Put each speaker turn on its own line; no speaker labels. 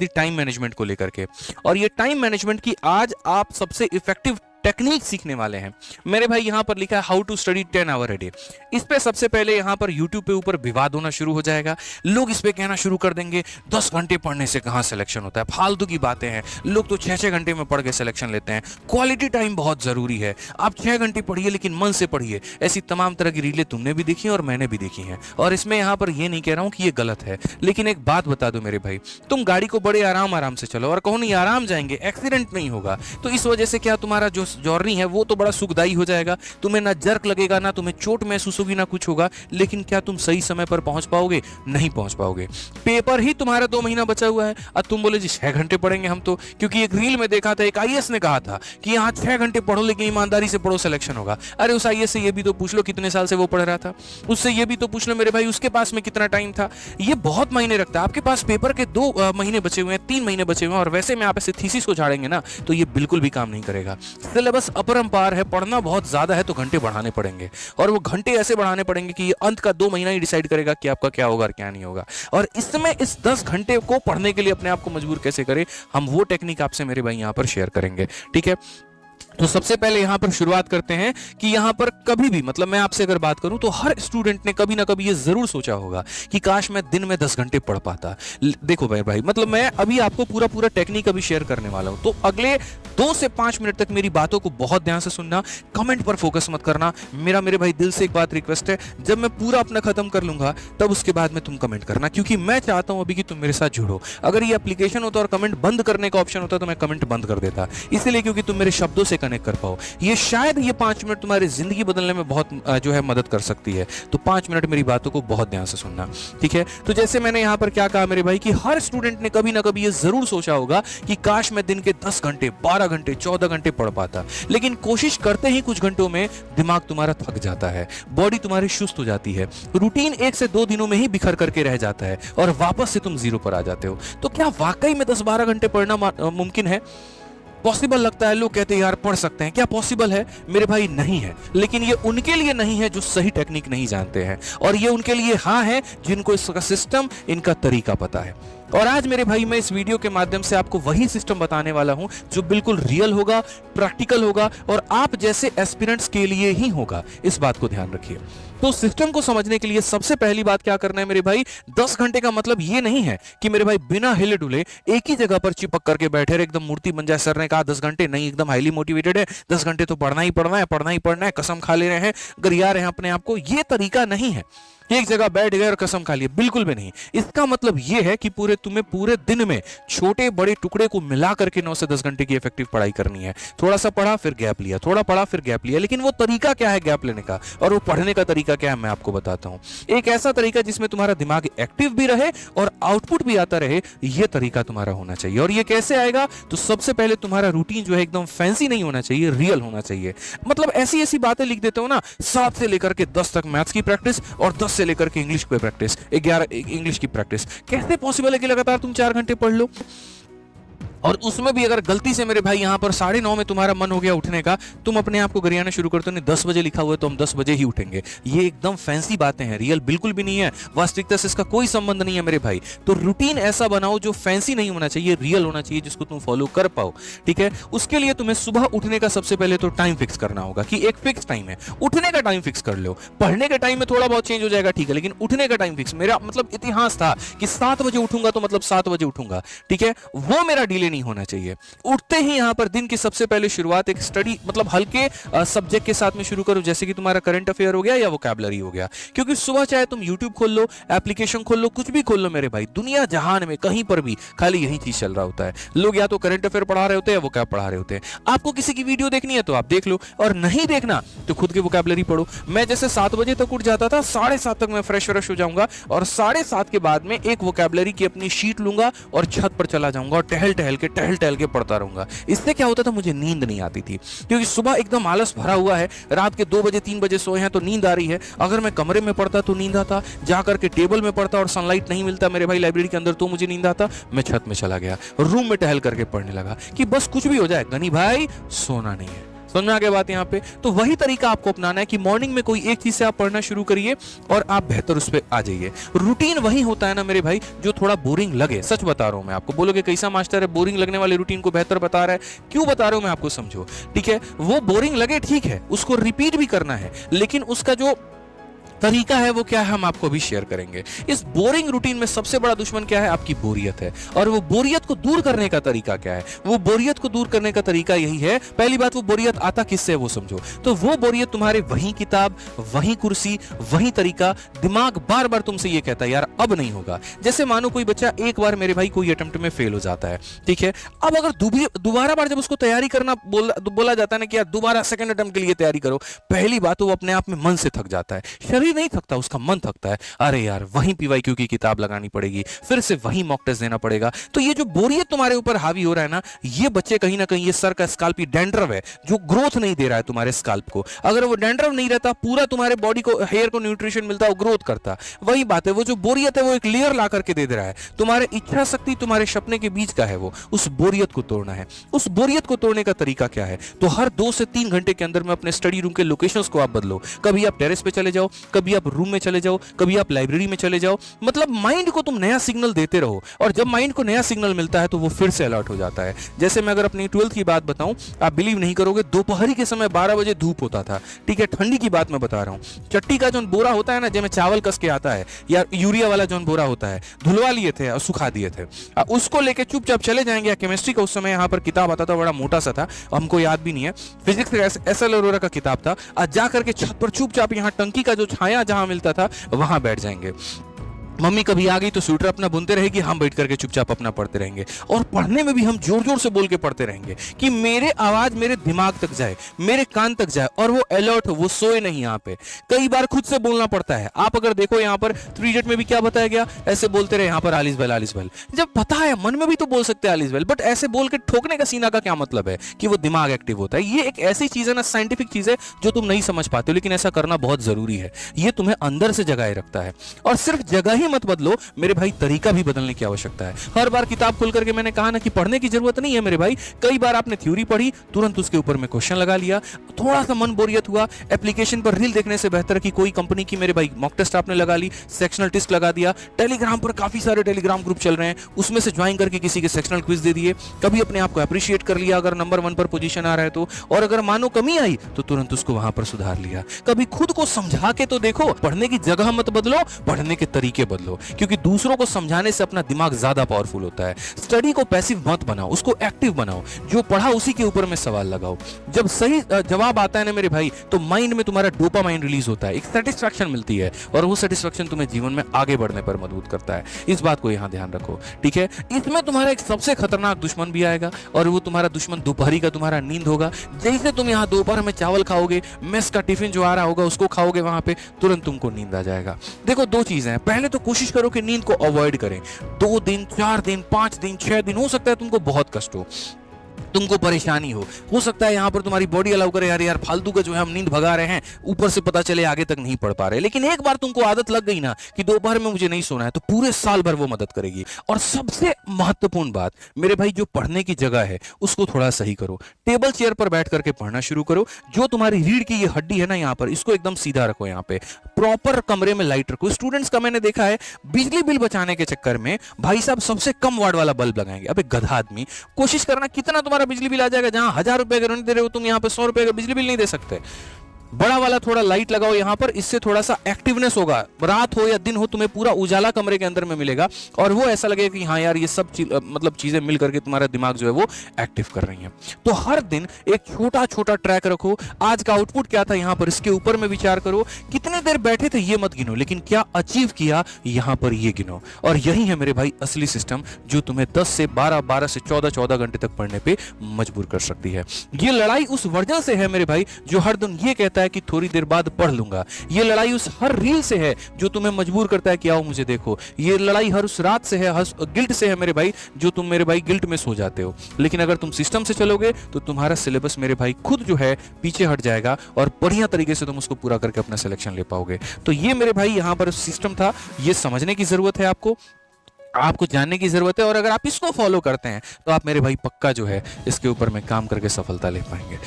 थी time management को लेकर के, और ये टाइम मैनेजमेंट की आज आप सबसे इफेक्टिव टेक्निक सीखने वाले हैं मेरे भाई। यहां पर लिखा है how to study 10 hour a day. इस पे सबसे पहले यहां पर यूट्यूब पे ऊपर विवाद होना शुरू हो जाएगा। लोग इस पे कहना शुरू कर देंगे 10 घंटे पढ़ने से कहां सिलेक्शन होता है, फालतू की बातें हैं, लोग तो 6-6 घंटे में पढ़ के सिलेक्शन लेते हैं, क्वालिटी टाइम बहुत जरूरी है, आप 6 घंटे पढ़िए लेकिन मन से पढ़िए। ऐसी तमाम तरह की रीलें तुमने भी देखी और मैंने भी देखी हैं, और इसमें यहां पर यह नहीं कह रहा हूं कि यह गलत है, लेकिन एक बात बता दो मेरे भाई, तुम गाड़ी को बड़े आराम से चलो और कहो नहीं आराम जाएंगे, एक्सीडेंट नहीं होगा, तो इस वजह से क्या तुम्हारा जो जर्नी है वो तो बड़ा सुखदायी हो जाएगा, तुम्हें ना जर्क लगेगा, ना तुम्हें चोट महसूस होगी, ना कुछ होगा, लेकिन क्या तुम सही समय पर पहुंच पाओगे? नहीं पहुंच पाओगे। पेपर ही तुम्हारा 2 महीना बचा हुआ है और तुम बोले जी 6 घंटे पढ़ेंगे हम तो, क्योंकि एक रील में देखा था, एक आईएएस ने कहा था कि यहाँ 6 घंटे पढ़ो लेकिन ईमानदारी से पढ़ो, सिलेक्शन होगा। अरे उस आईएएस से ये भी तो पूछ लो कितने साल से वो पढ़ रहा था, उससे ये भी तो पूछ लो मेरे भाई उसके पास में कितना टाइम था। ये बहुत मायने रखता है। आपके पास पेपर के 2 महीने बचे हुए हैं, 3 महीने बचे हुए हैं, और वैसे में आप ऐसे थीसिस को झाड़ेंगे ना तो ये बिल्कुल भी काम नहीं करेगा। सिलेबस अपरंपार है, पढ़ना बहुत ज्यादा है तो घंटे बढ़ाने पड़ेंगे, और वो घंटे ऐसे बढ़ाने पड़ेंगे कि ये अंत का 2 महीना ही डिसाइड करेगा कि आपका क्या होगा और क्या नहीं होगा। और इसमें इस 10 घंटे को पढ़ने के लिए अपने आप को मजबूर कैसे करें, हम वो टेक्निक आपसे मेरे भाई यहां पर शेयर करेंगे। ठीक है, तो सबसे पहले यहां पर शुरुआत करते हैं कि यहां पर कभी भी, मतलब मैं आपसे अगर बात करूं तो हर स्टूडेंट ने कभी ना कभी ये जरूर सोचा होगा कि काश मैं दिन में 10 घंटे पढ़ पाता। देखो भाई मतलब मैं अभी आपको पूरा टेक्निक अभी शेयर करने वाला हूं, तो अगले 2 से 5 मिनट तक मेरी बातों को बहुत ध्यान से सुनना, कमेंट पर फोकस मत करना। मेरे भाई दिल से एक बात रिक्वेस्ट है, जब मैं पूरा अपना खत्म कर लूंगा तब उसके बाद में तुम कमेंट करना, क्योंकि मैं चाहता हूं अभी कि तुम मेरे साथ जुड़ो। अगर ये एप्लीकेशन होता और कमेंट बंद करने का ऑप्शन होता तो मैं कमेंट बंद कर देता, इसलिए क्योंकि तुम मेरे शब्दों से कनेक्ट कर पाओ। ये शायद ये 5 मिनट तुम्हारी जिंदगी बदलने में बहुत जो है मदद कर सकती है। तो 5 मिनट मेरी बातों को बहुत ध्यान से सुनना। ठीक है, तो जैसे मैंने यहां पर क्या कहा मेरे भाई कि हर स्टूडेंट ने कभी ना कभी ये जरूर सोचा होगा कि काश मैं दिन के 10 घंटे 12 घंटे 14 घंटे पढ़ पाता, लेकिन कोशिश करते ही कुछ घंटों में दिमाग तुम्हारा थक जाता है, बॉडी तुम्हारी सुस्त हो जाती है, रूटीन 1 से 2 दिनों में ही बिखर करके रह जाता है और वापस से तुम जीरो पर आ जाते हो। तो क्या वाकई में 10-12 घंटे पढ़ना मुमकिन है? पॉसिबल लगता है, लोग कहते हैं यार पढ़ सकते हैं, क्या पॉसिबल है? मेरे भाई नहीं है, लेकिन ये उनके लिए नहीं है जो सही टेक्निक नहीं जानते हैं, और ये उनके लिए हाँ है जिनको इसका सिस्टम, इनका तरीका पता है। और आज मेरे भाई मैं इस वीडियो के माध्यम से आपको वही सिस्टम बताने वाला हूं जो बिल्कुल रियल होगा, प्रैक्टिकल होगा और आप जैसे एस्पिरेंट्स के लिए ही होगा। इस बात को ध्यान रखिए। तो सिस्टम को समझने के लिए सबसे पहली बात क्या करना है मेरे भाई, 10 घंटे का मतलब ये नहीं है कि मेरे भाई बिना हिले डुले एक ही जगह पर चिपक करके बैठे रहे, एकदम मूर्ति बन जाए। सर ने कहा 10 घंटे नहीं, एकदम हाईली मोटिवेटेड है, 10 घंटे तो पढ़ना ही पढ़ना है, पढ़ना ही पढ़ना है, कसम खा ले रहे हैं, गरिया रहे हैं अपने आप को। ये तरीका नहीं है एक जगह बैठ गए और कसम खा लिए, बिल्कुल भी नहीं। इसका मतलब यह है कि तुम्हें पूरे दिन में छोटे बड़े टुकड़े को मिला करके 9 से 10 घंटे की इफेक्टिव पढ़ाई करनी है। थोड़ा सा पढ़ा फिर गैप लिया, थोड़ा पढ़ा फिर गैप लिया, लेकिन वो तरीका क्या है गैप लेने का और वो पढ़ने का तरीका क्या है मैं आपको बताता हूं। एक ऐसा तरीका जिसमें तुम्हारा दिमाग एक्टिव भी रहे और आउटपुट भी आता रहे, यह तरीका तुम्हारा होना चाहिए। और ये कैसे आएगा? तो सबसे पहले तुम्हारा रूटीन जो है एकदम फैंसी नहीं होना चाहिए, रियल होना चाहिए। मतलब ऐसी ऐसी बातें लिख देते हो ना, 7 से लेकर के 10 तक मैथ्स की प्रैक्टिस और 10 से लेकर के इंग्लिश की प्रैक्टिस, 11 इंग्लिश की प्रैक्टिस। कैसे पॉसिबल है कि लगातार तुम 4 घंटे पढ़ लो? और उसमें भी अगर गलती से मेरे भाई यहां पर 9:30 में तुम्हारा मन हो गया उठने का, तुम अपने आप को गरियाना शुरू करते हो, नहीं 10 बजे लिखा हुआ है तो हम 10 बजे ही उठेंगे। ये एकदम फैंसी बातें हैं, रियल बिल्कुल भी नहीं है, वास्तविकता से इसका कोई संबंध नहीं है मेरे भाई। तो रूटीन ऐसा बनाओ जो फैंसी नहीं होना चाहिए, रियल होना चाहिए, जिसको तुम फॉलो कर पाओ। ठीक है, उसके लिए तुम्हें सुबह उठने का सबसे पहले तो टाइम फिक्स करना होगा कि एक फिक्स टाइम है, उठने का टाइम फिक्स कर लो। पढ़ने के टाइम में थोड़ा बहुत चेंज हो जाएगा, ठीक है, लेकिन उठने का टाइम फिक्स। मेरा मतलब इतिहास था कि 7 बजे उठूंगा तो मतलब 7 बजे उठूंगा, ठीक है, वो मेरा डिले नहीं होना चाहिए। उठते ही यहां पर दिन की सबसे पहले शुरुआत एक स्टडी, मतलब हल्के सब्जेक्ट के साथ में शुरू करो, जैसे कि तुम्हारा करंट अफेयर हो गया या वोकैबुलरी हो गया। क्योंकि सुबह चाहे तुम YouTube खोल लो, एप्लीकेशन खोल लो, कुछ भी खोल लो मेरे भाई, दुनिया जहान में कहीं पर भी खाली यही चीज चल रहा होता है। लोग या तो करंट अफेयर पढ़ा रहे होते हैं या वोकैब पढ़ा रहे होते हैं। आपको किसी की वीडियो देखनी है तो आप देख लो, और नहीं देखना तो खुद की वोकैबुलरी पढ़ो। मैं जैसे 7 बजे तक उठ जाता था, 7:30 तक मैं फ्रेश हो जाऊंगा और 7:30 के बाद में एक वोकैबुलरी की अपनी शीट लूंगा और छत पर चला जाऊंगा और टहल टहल के पढ़ता रहूंगा। इससे क्या होता था, मुझे नींद नहीं आती थी, क्योंकि सुबह एकदम आलस भरा हुआ है, रात के 2 बजे 3 बजे सोए हैं तो नींद आ रही है। अगर मैं कमरे में पढ़ता तो नींद आता, जाकर के टेबल में पढ़ता और सनलाइट नहीं मिलता मेरे भाई लाइब्रेरी के अंदर तो मुझे नींद आता। मैं छत में चला गया, रूम में टहल करके पढ़ने लगा कि बस कुछ भी हो जाए, गनी भाई सोना नहीं है, समझ में आ गया बात यहाँ पे। तो वही तरीका आपको अपनाना है कि मॉर्निंग में कोई एक चीज से आप पढ़ना शुरू करिए और आप बेहतर उस पर आ जाइए। रूटीन वही होता है ना मेरे भाई जो थोड़ा बोरिंग लगे, सच बता रहा हूं मैं आपको। बोलोगे कैसा मास्टर है, बोरिंग लगने वाले रूटीन को बेहतर बता रहा है, क्यों बता रहा हूं मैं आपको, समझो। ठीक है, वो बोरिंग लगे ठीक है, उसको रिपीट भी करना है, लेकिन उसका जो तरीका है वो क्या है हम आपको भी शेयर करेंगे। इस बोरिंग रूटीन में सबसे बड़ा दुश्मन क्या है, आपकी बोरियत है। और वो बोरियत को दूर करने का तरीका क्या है, वो बोरियत को दूर करने का तरीका यही है, पहली बात वो बोरियत आता किससे वो समझो। तो वो बोरियत तुम्हारे वही किताब, वही कुर्सी, वही तरीका, दिमाग बार बार तुमसे ये कहता है यार अब नहीं होगा। जैसे मानो कोई बच्चा एक बार मेरे भाई कोई अटेम्प्ट में फेल हो जाता है, ठीक है, अब अगर दोबारा बार जब उसको तैयारी करना बोला जाता है ना कि यार दोबारा सेकंड अटेम्प्ट के लिए तैयारी करो, पहली बात वो अपने आप में मन से थक जाता है, शरीर नहीं थकता, उसका मन थकता है। अरे यार वहीं पीवाईक्यू की किताब लगानी पड़ेगी, फिर से वहीं मॉक टेस्ट देना पड़ेगा। तो ये जो बोरियत तुम्हारे ऊपर हावी हो रहा है ना, ये बच्चे कहीं ना कहीं, ये सर का स्काल्पी डैंड्रफ है जो ग्रोथ नहीं दे रहा है तुम्हारे स्काल्प को। अगर वो डैंड्रफ नहीं रहता, पूरा तुम्हारे बॉडी को, हेयर को न्यूट्रिशन मिलता, वो ग्रोथ करता। वही बात है, वो जो बोरियत है वो एक लेयर ला करके दे रहा है। तुम्हारे इच्छा शक्ति तुम्हारे सपने के बीच का है वो, उस बोरियत को तोड़ना है। उस बोरियत को तोड़ने का तरीका क्या है, तो हर 2 से 3 घंटे के अंदर में अपने स्टडी रूम के लोकेशंस को आप बदलो। कभी आप टेरेस पे चले जाओ, कभी आप रूम में चले जाओ, कभी आप लाइब्रेरी में चले जाओ। मतलब माइंड को तुम नया सिग्नल देते रहो, और जब माइंड को नया सिग्नल मिलता है तो वो फिर से अलर्ट हो जाता है। जैसे मैं अगर अपनी 12th की बात बताऊं, आप बिलीव नहीं करोगे, दोपहरी के समय 12 बजे धूप होता था, ठीक है, ठंडी की बात मैं बता रहा हूं। चट्टी का जो बोरा होता है ना, जिसमें चावल कस के आता है, या यूरिया वाला जो बोरा होता है, धुलवा लिए थे और सुखा दिए थे, उसको लेके चुपचाप चले जाएंगे। केमिस्ट्री का उस समय यहाँ पर किताब आता था, बड़ा मोटा सा था, हमको याद भी नहीं है, फिजिक्स SL अरोरा का किताब था। आज जा करके छत पर चुपचाप यहाँ टंकी का जो छाया जहां मिलता था वहां बैठ जाएंगे। मम्मी कभी आ गई तो स्वेटर अपना बुनते रहेगी, हम बैठ करके चुपचाप अपना पढ़ते रहेंगे। और पढ़ने में भी हम जोर जोर से बोल के पढ़ते रहेंगे कि मेरे आवाज मेरे दिमाग तक जाए, मेरे कान तक जाए, और वो अलर्ट हो, वो सोए नहीं। यहाँ पे कई बार खुद से बोलना पड़ता है। आप अगर देखो यहाँ पर 3 में भी क्या बताया गया, ऐसे बोलते रहे यहाँ पर आलिस बल। जब पता है मन में भी तो बोल सकते हैं आलिस बल, बट ऐसे बोल के ठोकने का सीना का क्या मतलब है कि वो दिमाग एक्टिव होता है। ये एक ऐसी चीज है ना, साइंटिफिक चीज है जो तुम नहीं समझ पाते हो, लेकिन ऐसा करना बहुत जरूरी है। ये तुम्हें अंदर से जगाए रखता है। और सिर्फ जगह ही मत बदलो मेरे भाई, तरीका भी बदलने की आवश्यकता है। हर बार किताब खोल करके मैंने कहा ना कि पढ़ने की जरूरत नहीं है मेरे भाई। कई बार आपने थ्योरी पढ़ी, तुरंत उसके ऊपर में क्वेश्चन लगा लिया, थोड़ा सा मन बोरियत हुआ, एप्लीकेशन पर रील देखने से बेहतर कि कोई कंपनी की मेरे भाई मॉक टेस्ट आपने लगा ली, सेक्शनल टेस्ट लगा दिया। टेलीग्राम पर काफी सारे टेलीग्राम ग्रुप चल रहे हैं, उसमें से ज्वाइन करके किसी के सेक्शनल क्विज दे दिए। कभी अपने आप को अप्रिशिएट कर लिया अगर नंबर 1 पर पोजीशन आ रहा है तो, और अगर मानो कमी आई तो तुरंत उसको वहां पर सुधार लिया। कभी खुद को समझा के तो देखो। पढ़ने की जगह मत बदलो, पढ़ने के तरीके बदलो, क्योंकि दूसरों को समझाने से अपना दिमाग ज्यादा पावरफुल होता है। स्टडी को पैसिव मत बनाओ, उसको एक्टिव बनाओ। जो पढ़ा उसी के ऊपर में सवाल लगाओ। जब सही जवाब आता है ना मेरे भाई, तो माइंड में तुम्हारा डोपामाइन रिलीज होता है, एक सेटिस्फैक्शन मिलती है, और वो सेटिस्फैक्शन तुम्हें जीवन में आगे बढ़ने पर मदद करता है। इस बात को यहां ध्यान रखो, ठीक है। इसमें तुम्हारा एक सबसे खतरनाक दुश्मन भी आएगा, और वो तुम्हारा दुश्मन दोपहरी का तुम्हारा नींद होगा। जैसे तुम यहाँ दोपहर में चावल खाओगे, मेस का टिफिन जो आ रहा होगा उसको खाओगे, वहां पे तुरंत तुमको नींद आ जाएगा। देखो 2 चीजें हैं, पहले तो कोशिश करो कि नींद को अवॉइड करें। 2 दिन, 4 दिन, 5 दिन, 6 दिन, हो सकता है तुमको बहुत कष्ट हो, तुमको परेशानी हो सकता है यहाँ पर तुम्हारी बॉडी अलाउ करे, यार फालतू का जो है हम नींद भगा रहे हैं, ऊपर से पता चले आगे तक नहीं पढ़ पा रहे। लेकिन एक बार तुमको आदत लग गई ना कि दोपहर में मुझे नहीं सोना है, तो पूरे साल भर वो मदद करेगी। और सबसे महत्वपूर्ण बात मेरे भाई, जो पढ़ने की जगह है उसको थोड़ा सही करो। टेबल चेयर पर बैठ करके पढ़ना शुरू करो। जो तुम्हारी रीढ़ की ये हड्डी है ना यहाँ पर, इसको एकदम सीधा रखो। यहाँ पे प्रॉपर कमरे में लाइट रखो। स्टूडेंट्स का मैंने देखा है बिजली बिल बचाने के चक्कर में भाई साहब सबसे कम वाट वाला बल्ब लगाएंगे। अबे गधा आदमी, कोशिश करना कितना तुम्हारा बिजली बिल आ जाएगा, जहां 1000 रुपए का रेंट दे रहे हो तुम, यहाँ पे 100 रुपए का बिजली बिल नहीं दे सकते। बड़ा वाला थोड़ा लाइट लगाओ यहाँ पर, इससे थोड़ा सा एक्टिवनेस होगा। रात हो या दिन हो, तुम्हें पूरा उजाला कमरे के अंदर में मिलेगा, और वो ऐसा लगेगा कि हाँ यार ये सब मतलब चीजें मिल करके तुम्हारा दिमाग जो है वो एक्टिव कर रही हैं। तो हर दिन एक छोटा छोटा ट्रैक रखो। आज का आउटपुट क्या था यहाँ पर, इसके ऊपर में विचार करो। कितने देर बैठे थे ये मत गिनो, लेकिन क्या अचीव किया यहाँ पर ये गिनो। और यही है मेरे भाई असली सिस्टम, जो तुम्हें 10 से 12, 12 से 14 घंटे तक पढ़ने पे मजबूर कर सकती है। ये लड़ाई उस वर्जन से है मेरे भाई जो हर दिन ये कहता है कि थोड़ी देर बाद पढ़ लूंगा। ये लड़ाई उस हर रील से है जो तुम्हें मजबूर करता है कि आओ मुझे देखो। ये लड़ाई हर उस रात से है, गिल्ट से है मेरे भाई, जो तुम मेरे भाई गिल्ट में सो जाते हो। लेकिन अगर तुम सिस्टम से चलोगे तो तुम्हारा सिलेबस मेरे भाई खुद जो है पीछे हट जाएगा, और बढ़िया तरीके से तुम उसको पूरा करके अपना सिलेक्शन ले पाओगे। तो ये मेरे भाई यहाँ पर सिस्टम था, ये समझने की जरूरत है आपको जानने की जरूरत है। और अगर आप इसको फॉलो करते हैं तो आप मेरे भाई पक्का जो है इसके ऊपर में काम करके सफलता ले पाएंगे।